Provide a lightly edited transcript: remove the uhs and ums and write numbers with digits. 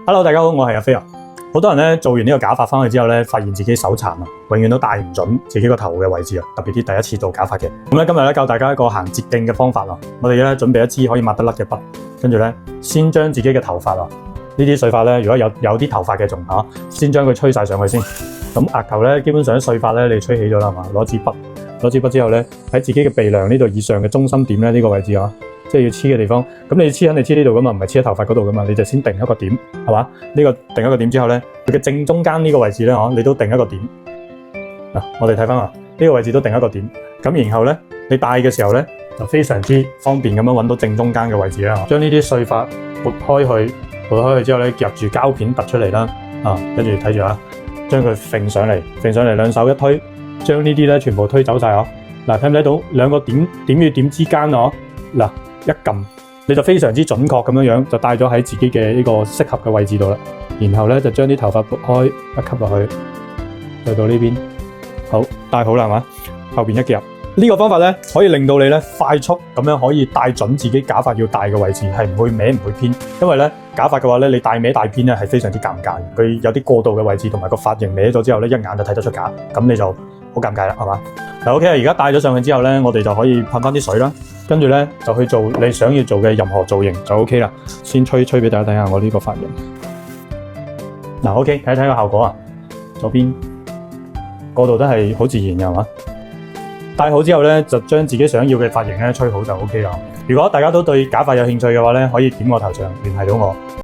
Hello， 大家好，我係阿飛啊。好多人咧做完呢個假髮翻去之後咧，發現自己手殘啊，永遠都戴唔準自己個頭嘅位置啊。特別啲第一次做假髮嘅。咁咧今日咧教大家一個行捷徑嘅方法啊。我哋咧準備一支可以抹得甩嘅筆，跟住咧先將自己嘅頭髮啊，呢啲碎髮咧，如果有啲頭髮嘅仲先將佢吹晒上去先。咁額頭咧基本上碎髮咧你吹起咗啦，係嘛？攞支筆之後咧喺自己嘅鼻梁呢度以上嘅中心點咧呢個位置啊。即係要黐嘅地方，咁你黐肯定黐呢度噶嘛，唔係黐喺頭髮嗰度噶嘛，你就先定一個點，係嘛？呢個定一個點之後咧，佢嘅正中間呢個位置咧，你都定一個點。嗱，我哋睇翻啊，呢個位置都定一個點。咁然後咧，你戴嘅時候咧，就非常之方便咁樣揾到正中間嘅位置啦。將呢啲碎髮撥開去之後咧，夾住膠片突出嚟啦，跟住睇住啊，將佢揈上嚟，兩手一推，將呢啲咧全部推走晒啊！嗱，睇唔睇到兩個點與點之間啊？嗱。一撳你就非常之準確咁樣就戴咗喺自己嘅呢個適合嘅位置度啦。然後咧就將啲頭髮撥開，一吸落去，去到呢邊，好戴好啦，係嘛？後邊一夾，呢個方法咧可以令到你咧快速咁樣可以戴準自己假髮要戴嘅位置，係唔會歪唔會偏。因為咧假髮嘅話咧，你戴歪戴偏咧係非常之尷尬，佢有啲過渡嘅位置同埋個髮型歪咗之後咧，一眼就睇得出假，咁你就好尷尬啦，係嘛？嗱 OK 啊，而家戴咗上去之後咧，我哋就可以噴翻啲水啦。跟住咧就去做你想要做嘅任何造型就 OK 啦。先吹俾大家睇下我呢個髮型。嗱 OK， 睇個效果啊。左邊嗰度都係好自然嘅，係嘛？戴好之後咧，就將自己想要嘅髮型咧吹好就 OK 啦。如果大家都對假髮有興趣嘅話咧，可以點我頭像聯繫到我。